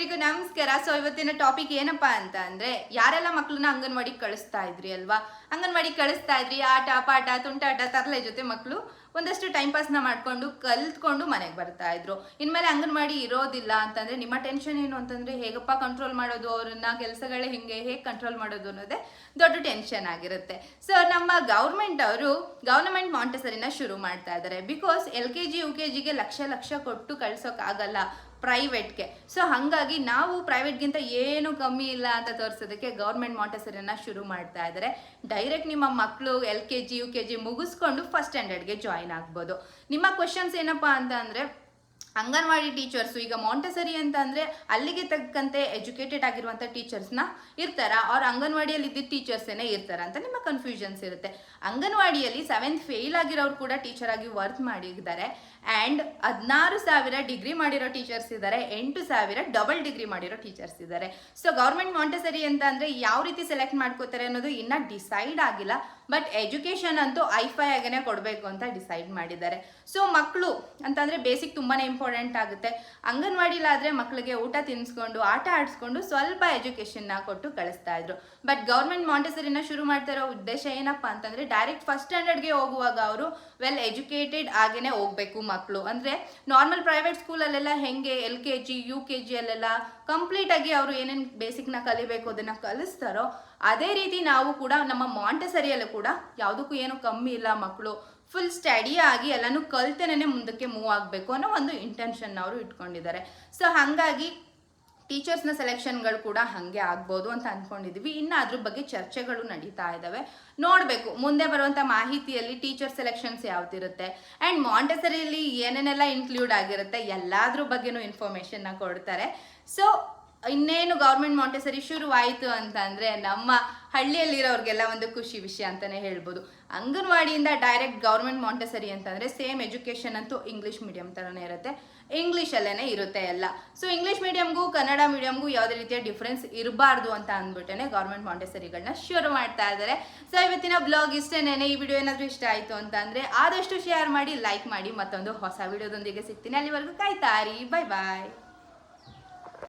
ಎಲ್ರಿಗೂ ನಮಸ್ಕಾರ. ಸೊ ಇವತ್ತಿನ ಟಾಪಿಕ್ ಏನಪ್ಪಾ ಅಂತ ಅಂದ್ರೆ, ಯಾರೆಲ್ಲ ಮಕ್ಕಳನ್ನ ಅಂಗನವಾಡಿಗೆ ಕಳಿಸ್ತಾ ಇದ್ರಿ ಅಲ್ವಾ, ಅಂಗನವಾಡಿಗೆ ಕಳಿಸ್ತಾ ಇದ್ರಿ, ಆಟ ಪಾಠ ತುಂಟಾಟ ತರಲೆ ಜೊತೆ ಮಕ್ಕಳು ಒಂದಷ್ಟು ಟೈಮ್ ಪಾಸ್ನ ಮಾಡ್ಕೊಂಡು ಕಲ್ತ್ಕೊಂಡು ಮನೆಗೆ ಬರ್ತಾ ಇದ್ರು. ಇನ್ಮೇಲೆ ಅಂಗನವಾಡಿ ಇರೋದಿಲ್ಲ ಅಂತಂದ್ರೆ ನಿಮ್ಮ ಟೆನ್ಷನ್ ಏನು ಅಂತಂದ್ರೆ, ಹೇಗಪ್ಪ ಕಂಟ್ರೋಲ್ ಮಾಡೋದು ಅವ್ರನ್ನ, ಕೆಲಸಗಳೇ ಹೇಗೆ ಕಂಟ್ರೋಲ್ ಮಾಡೋದು ಅನ್ನೋದೇ ದೊಡ್ಡ ಟೆನ್ಷನ್ ಆಗಿರುತ್ತೆ. ಸೊ ನಮ್ಮ ಗವರ್ನಮೆಂಟ್ ಮಾಂಟೆಸರಿನ ಶುರು ಮಾಡ್ತಾ ಇದ್ದಾರೆ. ಬಿಕಾಸ್ LKG UKG ಲಕ್ಷ ಕೊಟ್ಟು ಕಳ್ಸೋಕ್ಕಾಗಲ್ಲ ಪ್ರೈವೇಟ್ಗೆ. ಸೊ ಹಾಗಾಗಿ ನಾವು ಪ್ರೈವೇಟ್ಗಿಂತ ಏನು ಕಮ್ಮಿ ಇಲ್ಲ ಅಂತ ತೋರಿಸೋದಕ್ಕೆ ಗೌರ್ಮೆಂಟ್ ಮಾಂಟೆಸರಿನ ಶುರು ಮಾಡ್ತಾ ಇದ್ದಾರೆ. ಡೈರೆಕ್ಟ್ ನಿಮ್ಮ ಮಕ್ಕಳು LKG UKG ಮುಗಿಸ್ಕೊಂಡು ಫಸ್ಟ್ ಸ್ಟ್ಯಾಂಡರ್ಡ್ಗೆ ಜಾಯಿನ್ ಆಗ್ಬೋದು. ನಿಮ್ಮ ಕ್ವಶನ್ಸ್ ಏನಪ್ಪಾ ಅಂತ ಅಂದರೆ, ಅಂಗನವಾಡಿ ಟೀಚರ್ಸು ಈಗ ಮಾಂಟೆಸರಿ ಅಂತ ಅಂದರೆ ಅಲ್ಲಿಗೆ ತಕ್ಕಂತೆ ಎಜುಕೇಟೆಡ್ ಆಗಿರುವಂಥ ಟೀಚರ್ಸ್ನ ಇರ್ತಾರ, ಅವ್ರ ಅಂಗನವಾಡಿಯಲ್ಲಿ ಇದ್ದಿದ್ದ ಟೀಚರ್ಸೇನೆ ಇರ್ತಾರ ಅಂತ ನಿಮ್ಮ ಕನ್ಫ್ಯೂಷನ್ಸ್ ಇರುತ್ತೆ. ಅಂಗನವಾಡಿಯಲ್ಲಿ 7th ಫೇಲ್ ಆಗಿರೋರು ಕೂಡ ಟೀಚರ್ ಆಗಿ ವರ್ಕ್ ಮಾಡಿದ್ದಾರೆ. ಆ್ಯಂಡ್ 16,000 ಡಿಗ್ರಿ ಮಾಡಿರೋ ಟೀಚರ್ಸ್ ಇದ್ದಾರೆ, 8,000 ಡಬಲ್ ಡಿಗ್ರಿ ಮಾಡಿರೋ ಟೀಚರ್ಸ್ ಇದ್ದಾರೆ. ಸೊ ಗೌರ್ಮೆಂಟ್ ಮಾಂಟೆಸರಿ ಅಂತ ಅಂದರೆ ಯಾವ ರೀತಿ ಸೆಲೆಕ್ಟ್ ಮಾಡ್ಕೋತಾರೆ ಅನ್ನೋದು ಇನ್ನೂ ಡಿಸೈಡ್ ಆಗಿಲ್ಲ. ಬಟ್ ಎಜುಕೇಷನ್ ಅಂತೂ ಐಫೈ ಆಗೇ ಕೊಡಬೇಕು ಅಂತ ಡಿಸೈಡ್ ಮಾಡಿದ್ದಾರೆ. ಸೊ ಮಕ್ಕಳು ಅಂತಂದರೆ ಬೇಸಿಕ್ ತುಂಬಾ ಇಂಪಾರ್ಟೆಂಟ್ ಆಗುತ್ತೆ. ಅಂಗನವಾಡಿಲಾದರೆ ಮಕ್ಕಳಿಗೆ ಊಟ ತಿನ್ನಿಸ್ಕೊಂಡು ಆಟ ಆಡಿಸ್ಕೊಂಡು ಸ್ವಲ್ಪ ಎಜುಕೇಷನ್ನ ಕೊಟ್ಟು ಕಳಿಸ್ತಾ ಇದ್ರು. ಬಟ್ ಗೌರ್ಮೆಂಟ್ ಮಾಂಟೆಸರಿನ ಶುರು ಮಾಡ್ತಾ ಇರೋ ಉದ್ದೇಶ ಏನಪ್ಪ ಅಂತಂದರೆ, ಡೈರೆಕ್ಟ್ ಫಸ್ಟ್ ಸ್ಟ್ಯಾಂಡರ್ಡ್ಗೆ ಹೋಗುವಾಗ ಅವರು ವೆಲ್ ಎಜುಕೇಟೆಡ್ ಆಗೇ ಹೋಗಬೇಕು ಮಕ್ಕಳು. ಅಂದರೆ ನಾರ್ಮಲ್ ಪ್ರೈವೇಟ್ ಸ್ಕೂಲಲ್ಲೆಲ್ಲ ಹೆಂಗೆ LKG UKG ಅಲ್ಲೆಲ್ಲ ಕಂಪ್ಲೀಟಾಗಿ ಅವರು ಏನೇನು ಬೇಸಿಕ್ನ ಕಲಿಬೇಕು ಅದನ್ನು ಕಲಿಸ್ತಾರೋ, ಅದೇ ರೀತಿ ನಾವು ಕೂಡ ನಮ್ಮ ಮಾಂಟೆಸರಿಯಲ್ಲೂ ಕೂಡ ಯಾವುದಕ್ಕೂ ಏನು ಕಮ್ಮಿ ಇಲ್ಲ, ಮಕ್ಕಳು ಫುಲ್ ಸ್ಟಡಿ ಆಗಿ ಎಲ್ಲನೂ ಕಲ್ತೇನೆ ಮುಂದಕ್ಕೆ ಮೂವ್ ಆಗಬೇಕು ಅನ್ನೋ ಒಂದು ಇಂಟೆನ್ಷನ್ ಅವರು ಇಟ್ಕೊಂಡಿದ್ದಾರೆ. ಸೊ ಹಾಗಾಗಿ ಟೀಚರ್ಸ್ನ ಸೆಲೆಕ್ಷನ್ಗಳು ಕೂಡ ಹಾಗೆ ಆಗ್ಬೋದು ಅಂತ ಅಂದ್ಕೊಂಡಿದ್ದೀವಿ. ಇನ್ನು ಅದ್ರ ಬಗ್ಗೆ ಚರ್ಚೆಗಳು ನಡೀತಾ ಇದ್ದಾವೆ. ನೋಡಬೇಕು ಮುಂದೆ ಬರುವಂಥ ಮಾಹಿತಿಯಲ್ಲಿ ಟೀಚರ್ ಸೆಲೆಕ್ಷನ್ಸ್ ಯಾವ್ದಿರುತ್ತೆ ಆ್ಯಂಡ್ ಮಾಂಟೆಸರಿಯಲ್ಲಿ ಏನೇನೆಲ್ಲ ಇನ್ಕ್ಲೂಡ್ ಆಗಿರುತ್ತೆ ಎಲ್ಲದ್ರ ಬಗ್ಗೆನೂ ಇನ್ಫಾರ್ಮೇಷನ್ನ ಕೊಡ್ತಾರೆ. ಸೊ ಇನ್ನೇನು ಗೌರ್ಮೆಂಟ್ ಮಾಂಟೆಸರಿ ಶುರುವಾಯಿತು ಅಂತಂದರೆ ನಮ್ಮ ಹಳ್ಳಿಯಲ್ಲಿರೋರಿಗೆಲ್ಲ ಒಂದು ಖುಷಿ ವಿಷಯ ಅಂತಲೇ ಹೇಳ್ಬೋದು. ಅಂಗನವಾಡಿಯಿಂದ ಡೈರೆಕ್ಟ್ ಗೌರ್ಮೆಂಟ್ ಮಾಂಟೆಸರಿ ಅಂತಂದರೆ ಸೇಮ್ ಎಜುಕೇಷನ್ ಅಂತೂ ಇಂಗ್ಲೀಷ್ ಮೀಡಿಯಮ್ ಥರನೇ ಇರುತ್ತೆ, ಇಂಗ್ಲೀಷಲ್ಲೇ ಇರುತ್ತೆ ಎಲ್ಲ. ಸೊ ಇಂಗ್ಲೀಷ್ ಮೀಡಿಯಮ್ಗೂ ಕನ್ನಡ ಮೀಡಿಯಮ್ಗೂ ಯಾವುದೇ ರೀತಿಯ ಡಿಫ್ರೆನ್ಸ್ ಇರಬಾರ್ದು ಅಂತ ಅಂದ್ಬಿಟ್ಟೇ ಗೌರ್ಮೆಂಟ್ ಮಾಂಟೆಸರಿಗಳನ್ನ ಶುರು ಮಾಡ್ತಾ ಇದ್ದಾರೆ. ಸೊ ಇವತ್ತಿನ ಬ್ಲಾಗ್ ಇಷ್ಟೇನೆ. ಈ ವಿಡಿಯೋ ಏನಾದರೂ ಇಷ್ಟ ಆಯಿತು ಅಂತಂದರೆ ಆದಷ್ಟು ಶೇರ್ ಮಾಡಿ, ಲೈಕ್ ಮಾಡಿ. ಮತ್ತೊಂದು ಹೊಸ ವಿಡಿಯೋದೊಂದಿಗೆ ಸಿಗ್ತೀನಿ. ಅಲ್ಲಿವರೆಗೂ ಕಾಯ್ತಾರಿ. ಬಾಯ್ ಬಾಯ್.